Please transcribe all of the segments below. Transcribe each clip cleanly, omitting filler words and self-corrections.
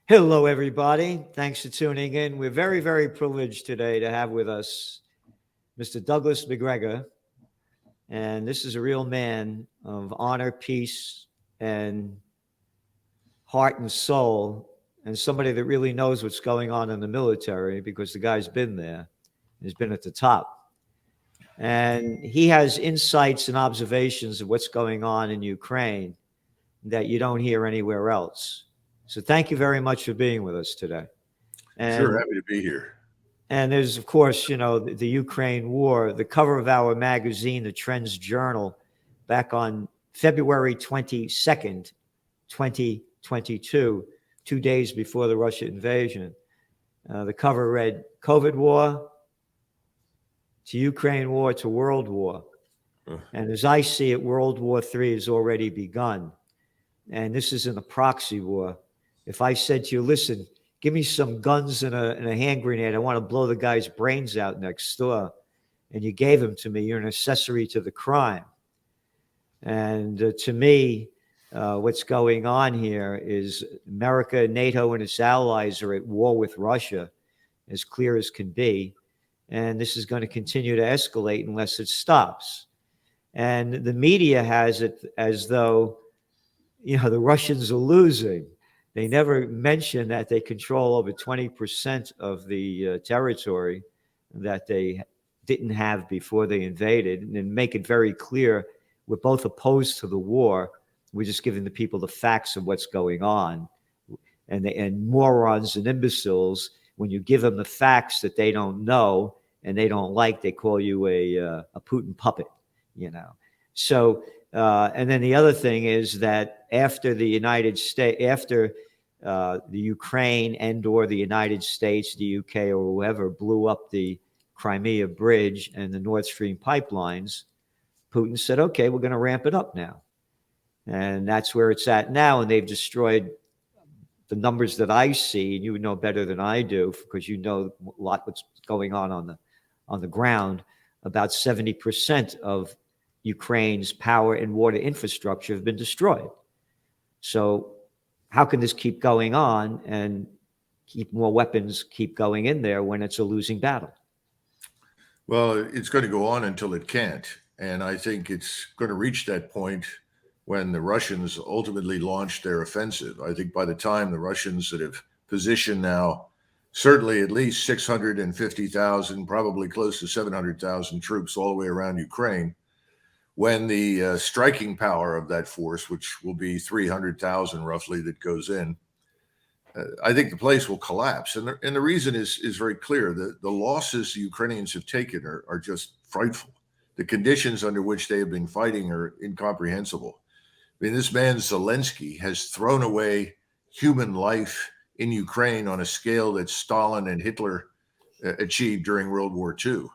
Hello, everybody. Thanks for tuning in. We're very, very privileged today to have with us Mr. Douglas McGregor. And this is a real man of honor, peace, and heart and soul, and somebody that really knows what's going on in the military because the guy's been there. He's been at the top. And he has insights and observations of what's going on in Ukraine that you don't hear anywhere else. So thank you very much for being with us today. Sure, And happy to be here. and there's, of course, the Ukraine war. The cover of our magazine, the Trends Journal, back on February 22nd, 2022, 2 days before the Russia invasion. The cover read, "COVID war to Ukraine war to World War." And as I see it, World War III has already begun. And this isn't a proxy war. If I said to you, listen, give me some guns and a hand grenade, I want to blow the guy's brains out next door, and you gave them to me, you're an accessory to the crime. And to me, what's going on here is America, NATO, and its allies are at war with Russia, as clear as can be. And this is going to continue to escalate unless it stops. And the media has it as though, the Russians are losing. They never mention that they control over 20% of the territory that they didn't have before they invaded, and make it very clear we're both opposed to the war. We're just giving the people the facts of what's going on. And morons and imbeciles, when you give them the facts that they don't know and they don't like, they call you a Putin puppet, So, and then the other thing is that after the United States, after the Ukraine and or the United States, the UK or whoever blew up the Crimea bridge and the Nord Stream pipelines, Putin said, okay, we're going to ramp it up now. And that's where it's at now. And they've destroyed the numbers that I see, and you would know better than I do because you know a lot what's going on the ground. About 70% of Ukraine's power and water infrastructure have been destroyed. So how can this keep going on and keep more weapons keep going in there when it's a losing battle? Well, it's going to go on until it can't. And I think it's going to reach that point when the Russians ultimately launch their offensive. I think by the time the Russians that have positioned now, certainly at least 650,000, probably close to 700,000 troops all the way around Ukraine, when the striking power of that force, which will be 300,000 roughly that goes in, I think the place will collapse. And the reason is very clear. The losses the Ukrainians have taken are just frightful. The conditions under which they have been fighting are incomprehensible. I mean, this man Zelensky has thrown away human life in Ukraine on a scale that Stalin and Hitler achieved during World War II.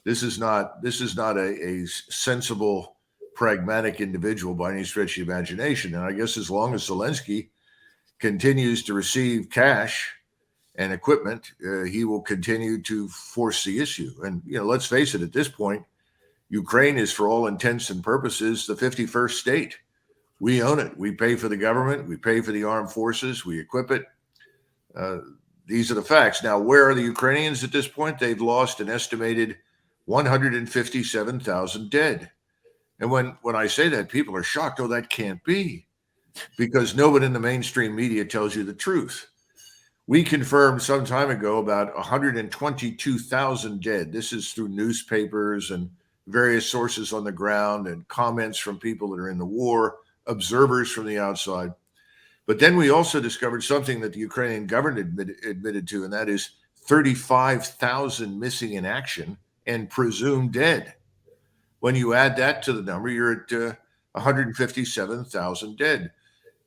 This is not a sensible, pragmatic individual by any stretch of the imagination. And I guess as long as Zelensky continues to receive cash and equipment, he will continue to force the issue. And, let's face it, at this point, Ukraine is, for all intents and purposes, the 51st state. We own it. We pay for the government. We pay for the armed forces. We equip it. These are the facts. Now, where are the Ukrainians at this point? They've lost an estimated 157,000 dead. And when I say that, people are shocked. Oh, that can't be. Because nobody in the mainstream media tells you the truth. We confirmed some time ago about 122,000 dead. This is through newspapers and various sources on the ground and comments from people that are in the war, observers from the outside. But then we also discovered something that the Ukrainian government admitted to, and that is 35,000 missing in action and presumed dead. When you add that to the number, you're at 157,000 dead.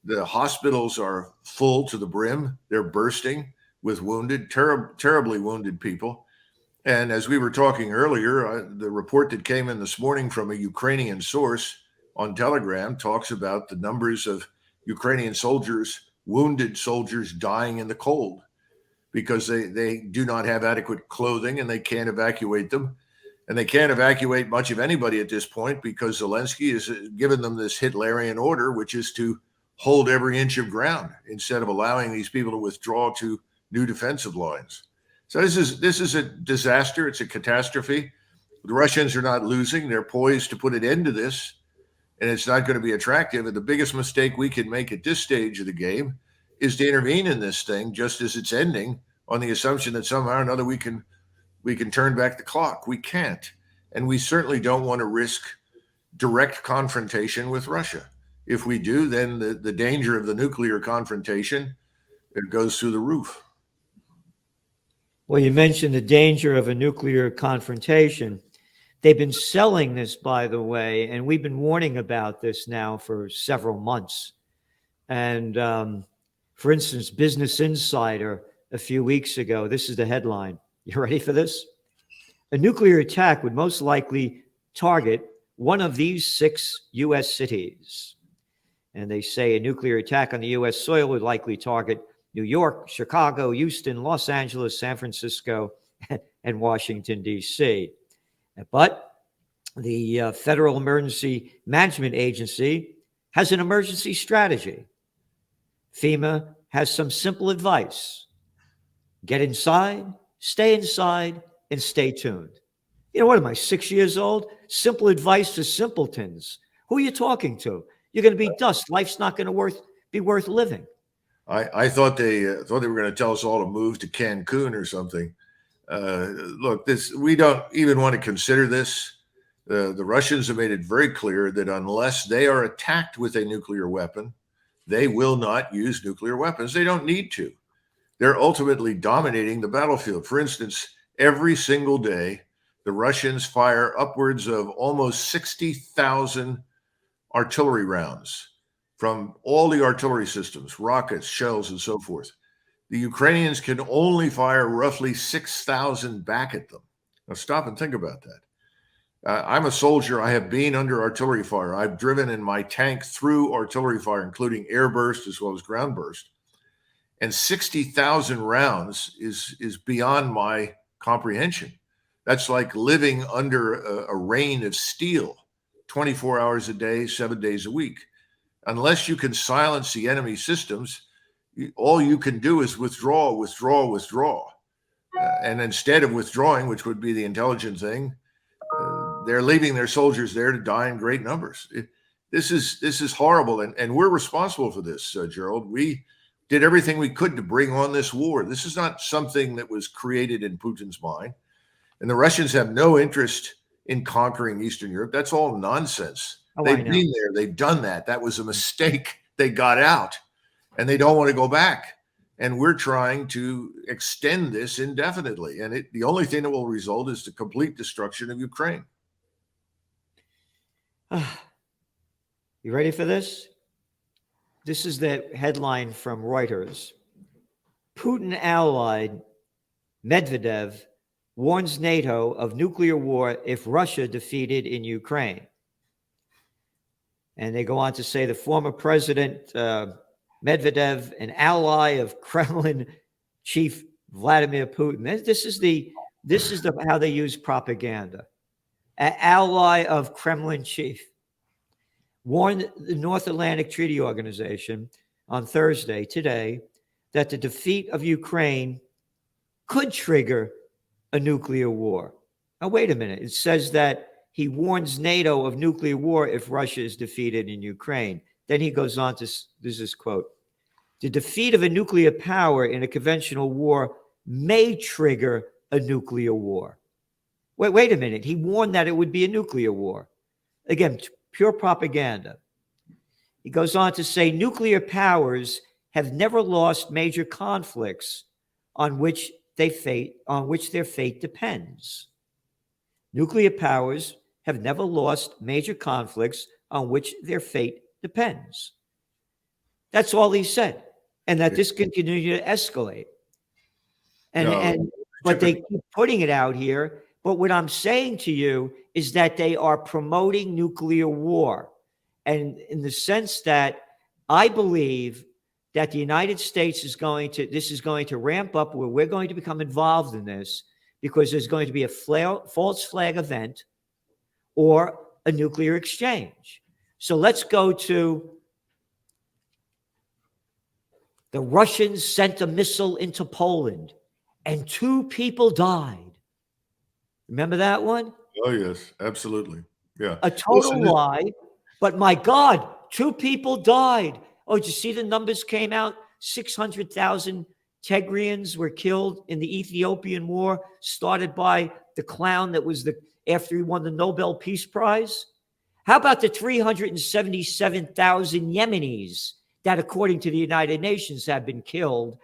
The hospitals are full to the brim. They're bursting with wounded, terribly wounded people. And as we were talking earlier, the report that came in this morning from a Ukrainian source on Telegram talks about the numbers of Ukrainian soldiers, wounded soldiers dying in the cold because they do not have adequate clothing and they can't evacuate them. And they can't evacuate much of anybody at this point because Zelensky has given them this Hitlerian order, which is to hold every inch of ground instead of allowing these people to withdraw to new defensive lines. So this is a disaster. It's a catastrophe. The Russians are not losing. They're poised to put an end to this, and it's not going to be attractive. And the biggest mistake we can make at this stage of the game is to intervene in this thing just as it's ending on the assumption that somehow or another we can turn back the clock. We can't. And we certainly don't want to risk direct confrontation with Russia. If we do, then the danger of the nuclear confrontation, it goes through the roof. Well, you mentioned the danger of a nuclear confrontation. They've been selling this, by the way, and we've been warning about this now for several months. And for instance, Business Insider a few weeks ago, this is the headline. You ready for this? A nuclear attack would most likely target one of these 6 U.S. cities. And they say a nuclear attack on the U.S. soil would likely target New York, Chicago, Houston, Los Angeles, San Francisco, and Washington, D.C. But the Federal Emergency Management Agency has an emergency strategy. FEMA has some simple advice. Get inside, and stay tuned. You know, what am I, 6 years old? Simple advice for simpletons. Who are you talking to? You're going to be dust. Life's not going to be worth living. I thought they were going to tell us all to move to Cancun or something. Look, we don't even want to consider this. The Russians have made it very clear that unless they are attacked with a nuclear weapon, they will not use nuclear weapons. They don't need to. They're ultimately dominating the battlefield. For instance, every single day, the Russians fire upwards of almost 60,000 artillery rounds from all the artillery systems, rockets, shells, and so forth. The Ukrainians can only fire roughly 6,000 back at them. Now stop and think about that. I'm a soldier. I have been under artillery fire. I've driven in my tank through artillery fire, including air burst as well as ground burst. And 60,000 rounds is beyond my comprehension. That's like living under a rain of steel, 24 hours a day, 7 days a week. Unless you can silence the enemy systems, all you can do is withdraw. And instead of withdrawing, which would be the intelligent thing, they're leaving their soldiers there to die in great numbers. This is horrible, and we're responsible for this, Gerald. We did everything we could to bring on this war. This is not something that was created in Putin's mind. And the Russians have no interest in conquering Eastern Europe. That's all nonsense. They've been there. They've done that. That was a mistake. They got out, and they don't want to go back. And we're trying to extend this indefinitely. And the only thing that will result is the complete destruction of Ukraine. You ready for this? This is the headline from Reuters. Putin ally Medvedev warns NATO of nuclear war if Russia defeated in Ukraine. And they go on to say the former president Medvedev, an ally of Kremlin chief Vladimir Putin. This is how they use propaganda. An ally of Kremlin chief warned the North Atlantic Treaty Organization on Thursday, today, that the defeat of Ukraine could trigger a nuclear war. Now, wait a minute. It says that he warns NATO of nuclear war if Russia is defeated in Ukraine. Then he goes on to, this is quote, the defeat of a nuclear power in a conventional war may trigger a nuclear war. Wait a minute. He warned that it would be a nuclear war. Again, pure propaganda. He goes on to say nuclear powers have never lost major conflicts on which their fate depends. Nuclear powers have never lost major conflicts on which their fate depends. That's all he said. And that this can continue to escalate. But they keep putting it out here. But what I'm saying to you is that they are promoting nuclear war. And in the sense that I believe that the United States is going to ramp up, where we're going to become involved in this, because there's going to be a false flag event or a nuclear exchange. So let's go to The Russians sent a missile into Poland and 2 people died. Remember that one? Oh, yes, absolutely. Yeah. A total Listen, lie. But my God, 2 people died. Oh, did you see the numbers came out? 600,000 Tigrians were killed in the Ethiopian War, started by the clown that was after he won the Nobel Peace Prize. How about the 377,000 Yemenis that, according to the United Nations, have been killed?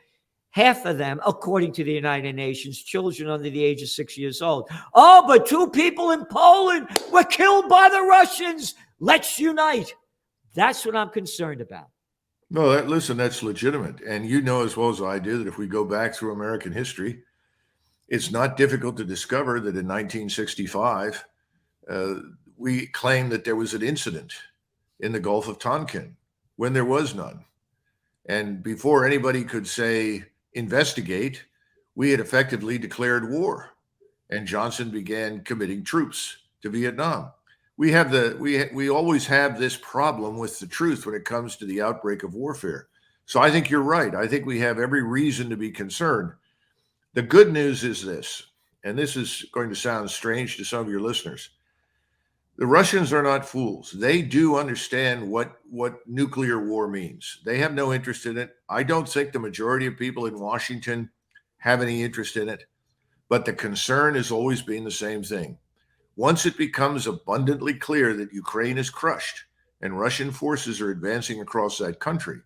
Half of them, according to the United Nations, children under the age of 6 years old. Oh, but 2 people in Poland were killed by the Russians. Let's unite. That's what I'm concerned about. no, listen, that's legitimate. And you know as well as I do that if we go back through American history, it's not difficult to discover that in 1965, we claimed that there was an incident in the Gulf of Tonkin when there was none. And before anybody could say investigate, we had effectively declared war, and Johnson began committing troops to Vietnam. We always have this problem with the truth when it comes to the outbreak of warfare. So I think you're right. I think we have every reason to be concerned. The good news is this, and this is going to sound strange to some of your listeners. The Russians are not fools. They do understand what nuclear war means. They have no interest in it. I don't think the majority of people in Washington have any interest in it, but the concern has always been the same thing. Once it becomes abundantly clear that Ukraine is crushed and Russian forces are advancing across that country,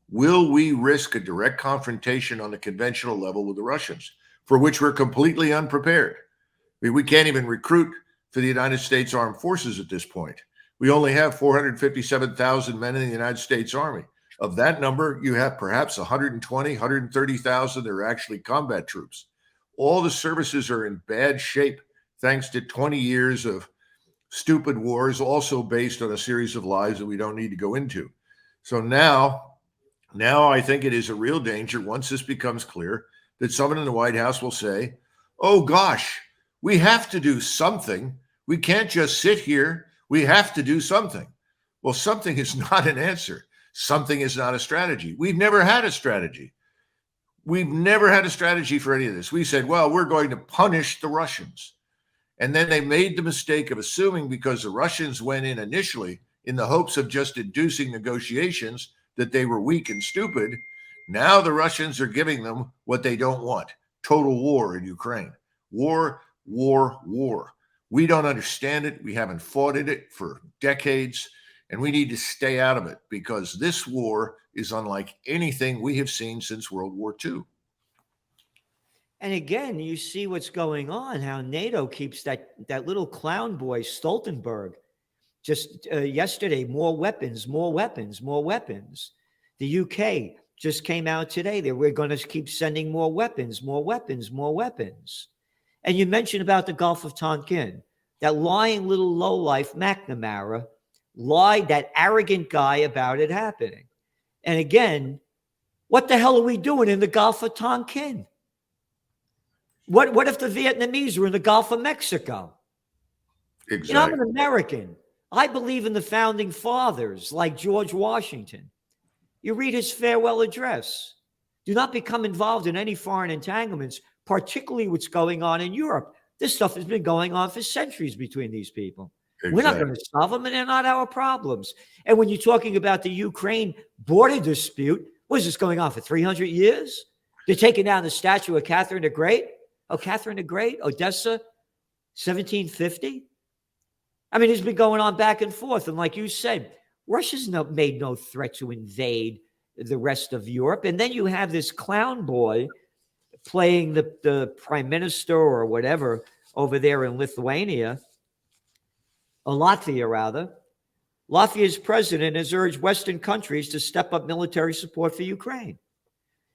will we risk a direct confrontation on the conventional level with the Russians, for which we're completely unprepared? I mean, we can't even recruit for the United States Armed Forces at this point. We only have 457,000 men in the United States Army. Of that number, you have perhaps 120, 130,000 that are actually combat troops. All the services are in bad shape thanks to 20 years of stupid wars, also based on a series of lies that we don't need to go into. So now I think it is a real danger once this becomes clear that someone in the White House will say, oh gosh, we have to do something. We can't just sit here. We have to do something. Well, something is not an answer. Something is not a strategy. We've never had a strategy. We've never had a strategy for any of this. We said, well, we're going to punish the Russians. And then they made the mistake of assuming because the Russians went in initially in the hopes of just inducing negotiations that they were weak and stupid. Now the Russians are giving them what they don't want: total war in Ukraine. War. We don't understand it. We haven't fought in it for decades, and we need to stay out of it because this war is unlike anything we have seen since World War II. And again, you see what's going on, how NATO keeps that little clown boy, Stoltenberg, just yesterday, more weapons. The UK just came out today that we're going to keep sending more weapons. And you mentioned about the Gulf of Tonkin, that lying little lowlife McNamara lied, that arrogant guy, about it happening. And again, what the hell are we doing in the Gulf of Tonkin? What if the Vietnamese were in the Gulf of Mexico? Exactly. You know, I'm an American. I believe in the founding fathers like George Washington. You read his farewell address. Do not become involved in any foreign entanglements, particularly what's going on in Europe. This stuff has been going on for centuries between these people. Exactly. We're not going to solve them, and they're not our problems. And when you're talking about the Ukraine border dispute, what is this going on for 300 years? They're taking down the statue of Catherine the Great. Oh, Catherine the Great, Odessa, 1750. I mean, it's been going on back and forth. And like you said, Russia's made no threat to invade the rest of Europe. And then you have this clown boy playing the prime minister or whatever over there in Lithuania, or Latvia rather. Latvia's president has urged Western countries to step up military support for Ukraine.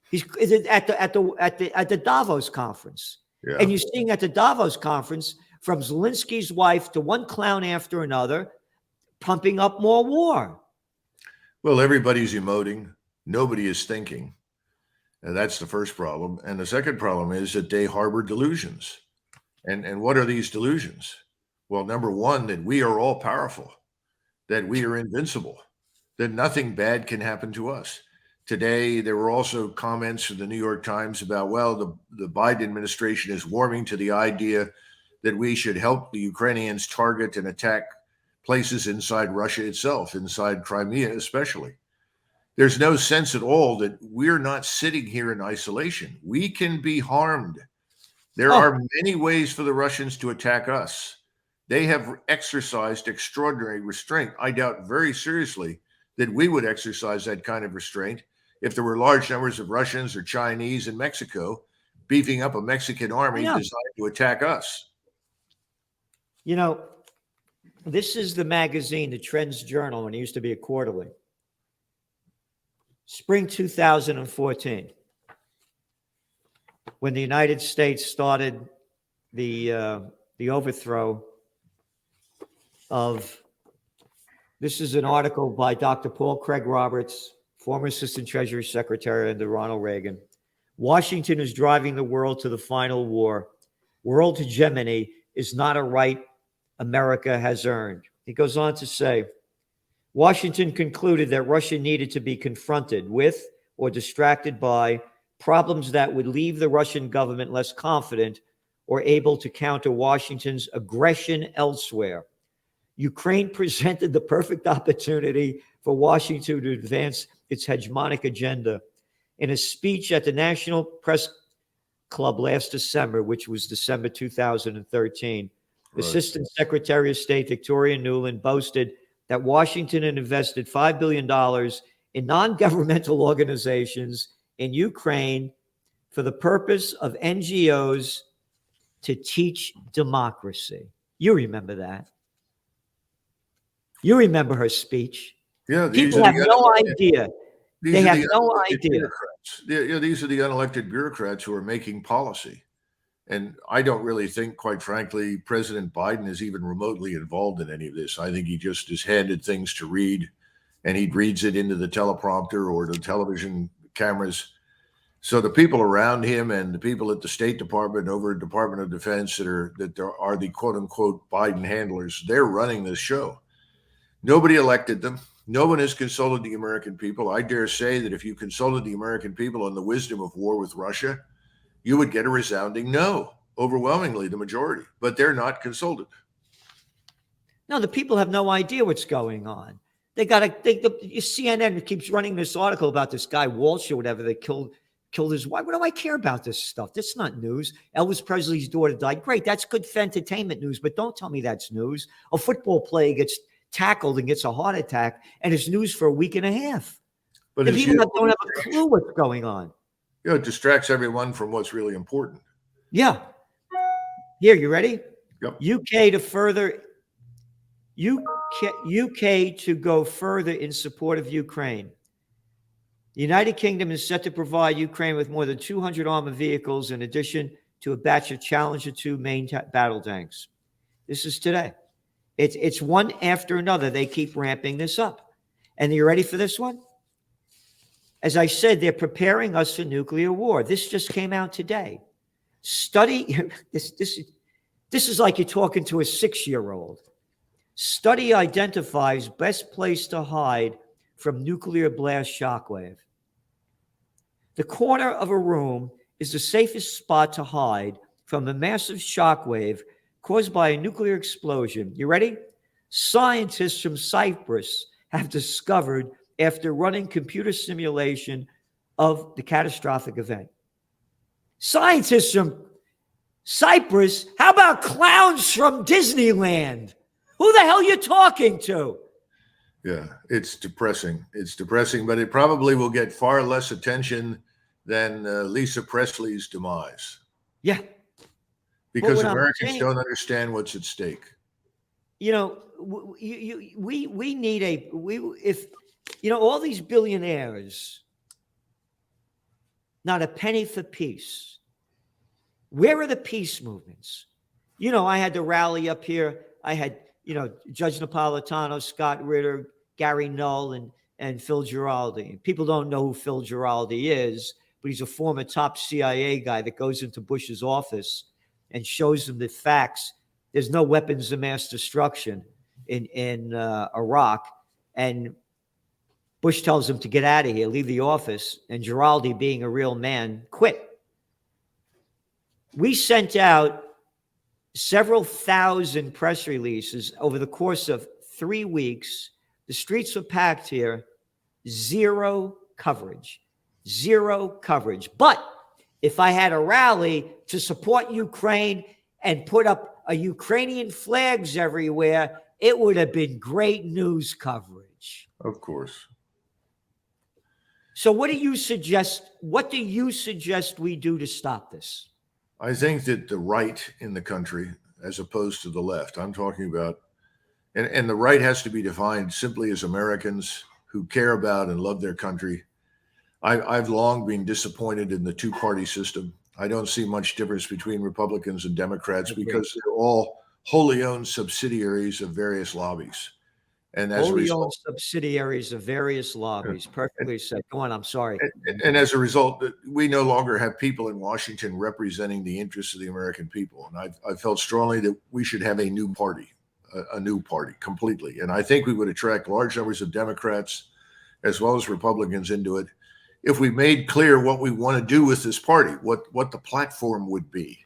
He's at the Davos conference. Yeah. And you're seeing at the Davos conference, from Zelenky'S wife to one clown after another, pumping up more war. Well, everybody's emoting. Nobody is thinking. And that's the first problem. And the second problem is that they harbor delusions. And what are these delusions? Well, number one, that we are all powerful, that we are invincible, that nothing bad can happen to us. today. There were also comments in the New York Times about, well, the Biden administration is warming to the idea that we should help the Ukrainians target and attack places inside Russia itself, inside Crimea especially. There's no sense at all that we're not sitting here in isolation. We can be harmed. There are many ways for the Russians to attack us. They have exercised extraordinary restraint. I doubt very seriously that we would exercise that kind of restraint if there were large numbers of Russians or Chinese in Mexico beefing up a Mexican army designed to attack us. You know, this is the magazine, the Trends Journal, when it used to be a quarterly. Spring 2014, when the United States started the overthrow of, this is an article by Dr. Paul Craig Roberts, former Assistant Treasury Secretary under Ronald Reagan. Washington is driving the world to the final war. World hegemony is not a right America has earned. He goes on to say, Washington concluded that Russia needed to be confronted with or distracted by problems that would leave the Russian government less confident or able to counter Washington's aggression elsewhere. Ukraine presented the perfect opportunity for Washington to advance its hegemonic agenda. In a speech at the National Press Club last December, which was December 2013, Assistant Secretary of State Victoria Nuland boasted that Washington had invested $5 billion in non-governmental organizations in Ukraine for the purpose of NGOs to teach democracy. You remember that. You remember her speech. Yeah, people have no idea. They have no idea. These are the unelected bureaucrats who are making policy. And I don't really think, quite frankly, President Biden is even remotely involved in any of this. I think he just is handed things to read, and he reads it into the teleprompter or the television cameras. So the people around him and the people at the State Department, over at Department of Defense that are the quote unquote Biden handlers, they're running this show. Nobody elected them. No one has consulted the American people. I dare say that if you consulted the American people on the wisdom of war with Russia, you would get a resounding no, overwhelmingly the majority, but they're not consulted. No, the people have no idea what's going on. They got CNN keeps running this article about this guy Walsh or whatever. They killed his wife. What do I care about this stuff? That's not news. Elvis Presley's daughter died. Great, that's good for entertainment news, but don't tell me that's news. A football player gets tackled and gets a heart attack, and it's news for a week and a half. But the people don't have a clue what's going on. It distracts everyone from what's really important. Yeah. Here, you ready? Yep. UK to go further in support of Ukraine. The United Kingdom is set to provide Ukraine with more than 200 armored vehicles in addition to a batch of Challenger 2 main battle tanks. This is today. It's one after another. They keep ramping this up. And are you ready for this one? As I said, they're preparing us for nuclear war. This just came out today. Study, this is like you're talking to a 6-year-old. Study identifies best place to hide from nuclear blast shockwave. The corner of a room is the safest spot to hide from a massive shockwave caused by a nuclear explosion. You ready? Scientists from Cyprus have discovered after running computer simulation of the catastrophic event. Scientists from Cyprus? How about clowns from Disneyland? Who the hell are you talking to? Yeah, it's depressing. It's depressing, but it probably will get far less attention than Lisa Presley's demise. Yeah. Because Americans don't understand what's at stake. You know, we need all these billionaires, not a penny for peace. Where are the peace movements? You know, I had the rally up here. I had, Judge Napolitano, Scott Ritter, Gary Null, and Phil Giraldi. People don't know who Phil Giraldi is, but he's a former top CIA guy that goes into Bush's office and shows them the facts. There's no weapons of mass destruction in Iraq. But Bush tells him to get out of here, leave the office, and Giraldi, being a real man, quit. We sent out several thousand press releases over the course of 3 weeks. The streets were packed here. Zero coverage. Zero coverage. But if I had a rally to support Ukraine and put up a Ukrainian flags everywhere, it would have been great news coverage. Of course. So what do you suggest? What do you suggest we do to stop this? I think that the right in the country, as opposed to the left, I'm talking about, and the right has to be defined simply as Americans who care about and love their country. I've long been disappointed in the two-party system. I don't see much difference between Republicans and Democrats because they're all wholly owned subsidiaries of various lobbies. And as wholly owned subsidiaries of various lobbies. Perfectly said. Go on, I'm sorry. And as a result, we no longer have people in Washington representing the interests of the American people. And I felt strongly that we should have a new party completely. And I think we would attract large numbers of Democrats as well as Republicans into it if we made clear what we want to do with this party, what the platform would be.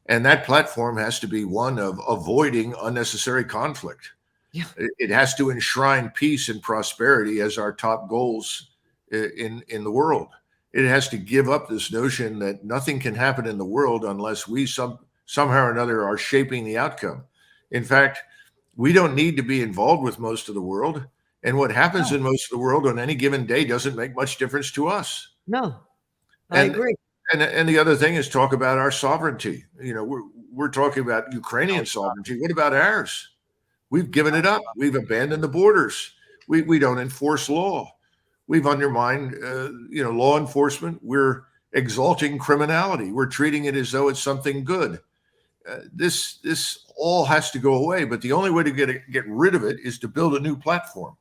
And that platform has to be one of avoiding unnecessary conflict. Yeah. It has to enshrine peace and prosperity as our top goals in the world. It has to give up this notion that nothing can happen in the world unless we somehow or another are shaping the outcome. In fact, we don't need to be involved with most of the world. And what happens in most of the world on any given day doesn't make much difference to us. No, I agree. And the other thing is talk about our sovereignty. You know, we're talking about Ukrainian sovereignty. What about ours? We've given it up. We've abandoned the borders. We don't enforce law. We've undermined, law enforcement. We're exalting criminality. We're treating it as though it's something good. This all has to go away. But the only way to get rid of it is to build a new platform.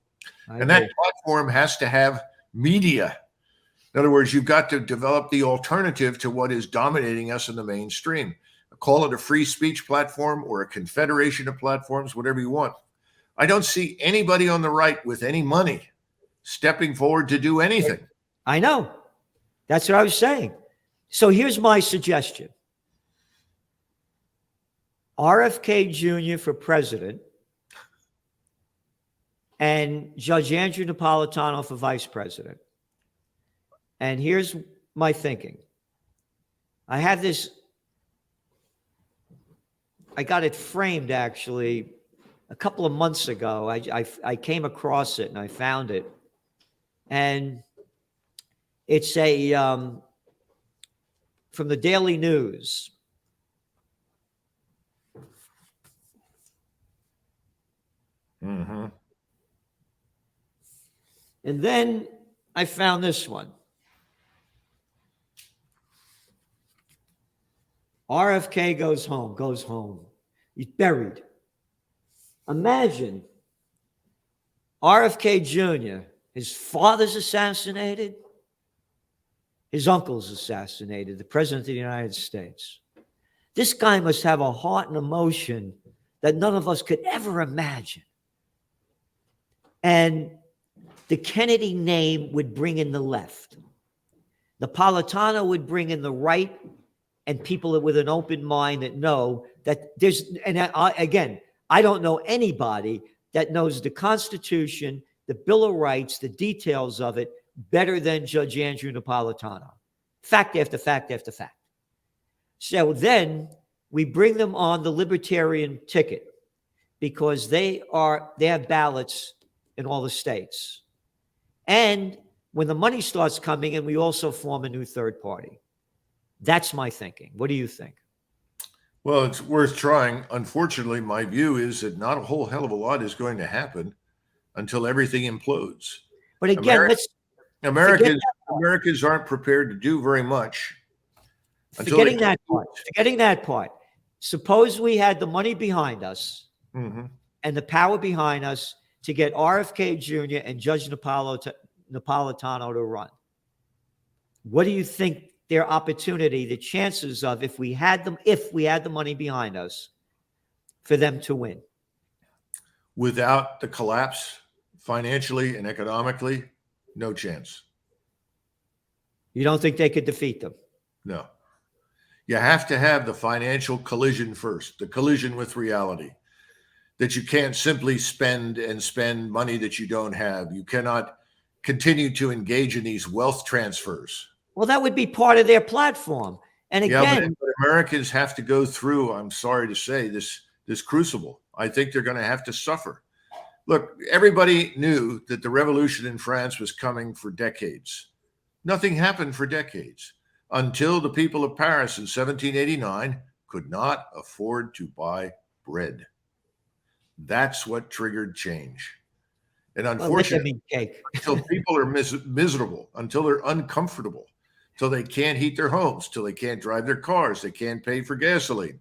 And that platform has to have media. In other words, you've got to develop the alternative to what is dominating us in the mainstream. Call it a free speech platform or a confederation of platforms, whatever you want. I don't see anybody on the right with any money stepping forward to do anything. I know. That's what I was saying. So here's my suggestion. RFK Jr. for president and Judge Andrew Napolitano for vice president. And here's my thinking. I have this. I got it framed actually a couple of months ago. I came across it and I found it. And it's from the Daily News. Mm-hmm. And then I found this one. RFK goes home. He's buried. Imagine RFK Jr., his father's assassinated, his uncle's assassinated, the president of the United States. This guy must have a heart and emotion that none of us could ever imagine. And the Kennedy name would bring in the left. Napolitano would bring in the right, and people with an open mind that know that there's, and again, I don't know anybody that knows the Constitution, the Bill of Rights, the details of it better than Judge Andrew Napolitano. Fact after fact after fact. So then we bring them on the libertarian ticket because they have ballots in all the states. And when the money starts coming in, we also form a new third party. That's my thinking. What do you think? Well, it's worth trying. Unfortunately, my view is that not a whole hell of a lot is going to happen until everything implodes. But again, Americans aren't prepared to do very much. Forgetting that part. Suppose we had the money behind us and the power behind us to get RFK Jr. and Judge Napolitano to run. What do you think their opportunity, the chances of, if we had the money behind us, for them to win? Without the collapse financially and economically No chance. You don't think they could defeat them? No. You have to have the financial collision first, the collision with reality, that you can't simply spend money that you don't have. You cannot continue to engage in these wealth transfers. Well, that would be part of their platform. And again, but Americans have to go through, I'm sorry to say, this crucible. I think they're going to have to suffer. Look, everybody knew that the revolution in France was coming for decades. Nothing happened for decades until the people of Paris in 1789 could not afford to buy bread. That's what triggered change. And unfortunately, until people are miserable, until they're uncomfortable, till they can't heat their homes, till they can't drive their cars, they can't pay for gasoline.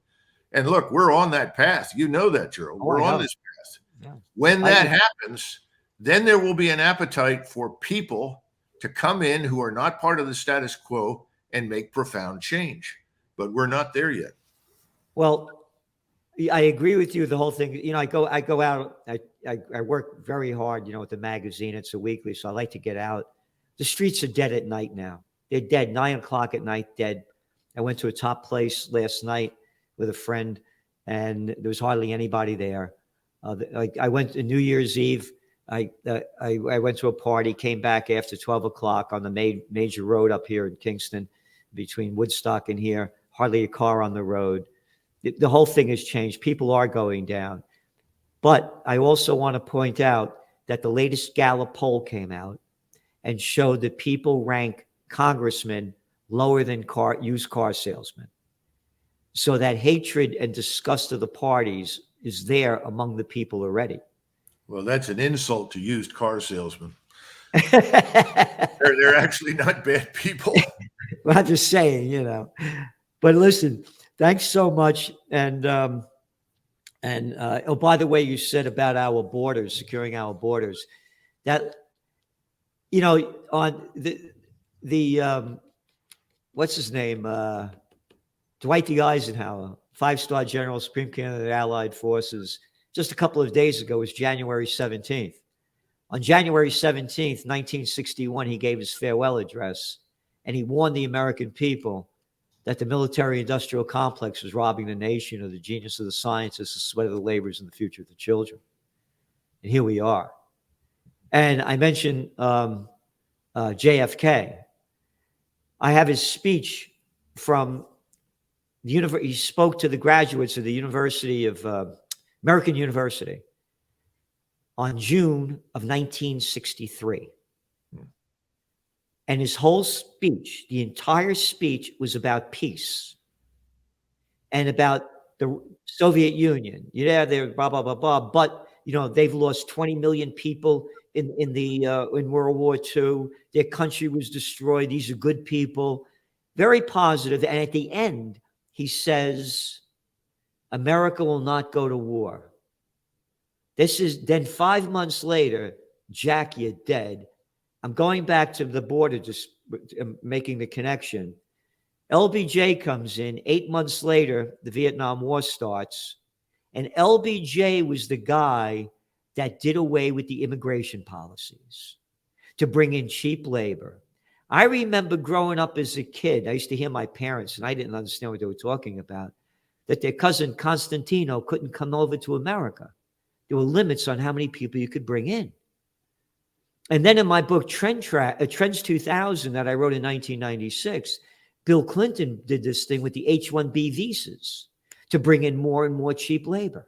And look, we're on that path. You know that, Gerald. We're on this path. Yeah. When that happens, then there will be an appetite for people to come in who are not part of the status quo and make profound change. But we're not there yet. Well, I agree with you. The whole thing, you know, I go out, I work very hard, you know, with the magazine. It's a weekly, so I like to get out. The streets are dead at night now. They're dead, 9 o'clock at night, dead. I went to a top place last night with a friend, and there was hardly anybody there. I went to New Year's Eve. I went to a party, came back after 12 o'clock on the major road up here in Kingston, between Woodstock and here. Hardly a car on the road. The whole thing has changed. People are going down. But I also want to point out that the latest Gallup poll came out and showed that people rank congressmen lower than used car salesmen. So that hatred and disgust of the parties is there among the people already. Well, that's an insult to used car salesmen. They're actually not bad people. Well, I'm just saying, you know. But listen, thanks so much. And oh, by the way, you said about our borders, securing our borders, that, you know, on the what's his name? Dwight D. Eisenhower, 5-star general, Supreme Commander of the Allied Forces. Just a couple of days ago was January 17th. On January 17th, 1961, he gave his farewell address, and he warned the American people that the military-industrial complex was robbing the nation of the genius of the scientists, the sweat of the laborers, and the future of the children. And here we are. And I mentioned JFK. I have his speech from the university. He spoke to the graduates of the University of American University on June of 1963. And his whole speech, the entire speech, was about peace and about the Soviet Union. Yeah, they're blah, blah, blah, blah. But, you know, they've lost 20 million people in World War II. Their country was destroyed. These are good people. Very positive. And at the end, he says, America will not go to war. This is then 5 months later, Jack, you're dead. I'm going back to the border, just making the connection. LBJ comes in. 8 months later, the Vietnam War starts. And LBJ was the guy that did away with the immigration policies to bring in cheap labor. I remember growing up as a kid, I used to hear my parents, and I didn't understand what they were talking about, that their cousin Constantino couldn't come over to America. There were limits on how many people you could bring in. And then in my book, Trends 2000, that I wrote in 1996, Bill Clinton did this thing with the H-1B visas to bring in more and more cheap labor.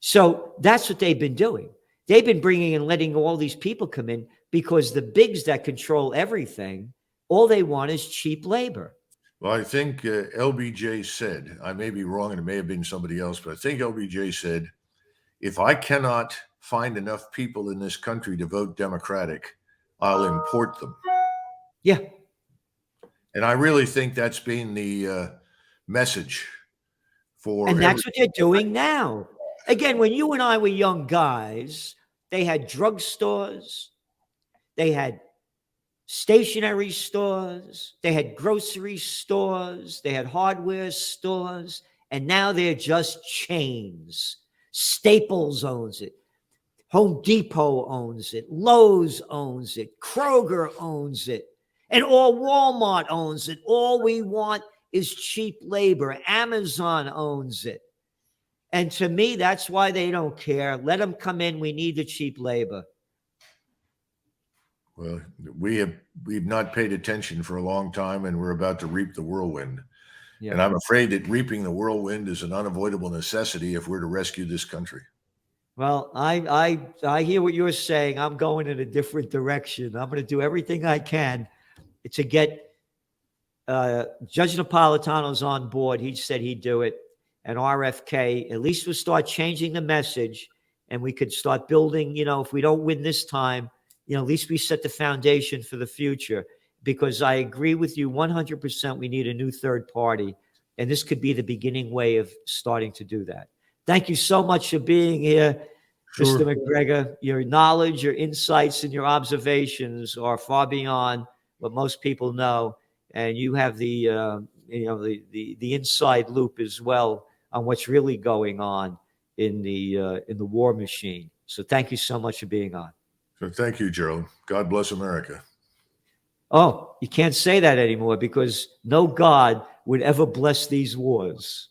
So that's what they've been doing. They've been bringing and letting all these people come in because the bigs that control everything, all they want is cheap labor. Well, I think LBJ said, I may be wrong and it may have been somebody else, but I think LBJ said, if I cannot find enough people in this country to vote Democratic, I'll import them. Yeah. And I really think that's been the message for. And that's what they're doing now. Again, when you and I were young guys, they had drugstores, they had stationery stores, they had grocery stores, they had hardware stores, and now they're just chains. Staples owns it. Home Depot owns it. Lowe's owns it. Kroger owns it. And all Walmart owns it. All we want is cheap labor. Amazon owns it. And to me, that's why they don't care. Let them come in. We need the cheap labor. Well, we've not paid attention for a long time, and we're about to reap the whirlwind. Yeah. And I'm afraid that reaping the whirlwind is an unavoidable necessity if we're to rescue this country. Well, I hear what you're saying. I'm going in a different direction. I'm going to do everything I can to get Judge Napolitano's on board. He said he'd do it. And RFK, at least we'll start changing the message, and we could start building, if we don't win this time, at least we set the foundation for the future. Because I agree with you 100%, we need a new third party. And this could be the beginning way of starting to do that. Thank you so much for being here, Sure. Mr. McGregor. Your knowledge, your insights, and your observations are far beyond what most people know. And you have the inside loop as well on what's really going on in the war machine. So thank you so much for being on. So thank you, Gerald. God bless America. Oh, you can't say that anymore because no God would ever bless these wars.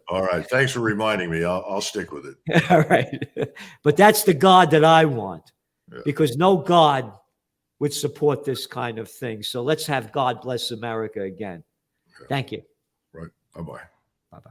All right. Thanks for reminding me. I'll stick with it. All right. But that's the God that I want, because no God would support this kind of thing. So let's have God bless America again. Thank you. Right. Bye-bye. Bye-bye.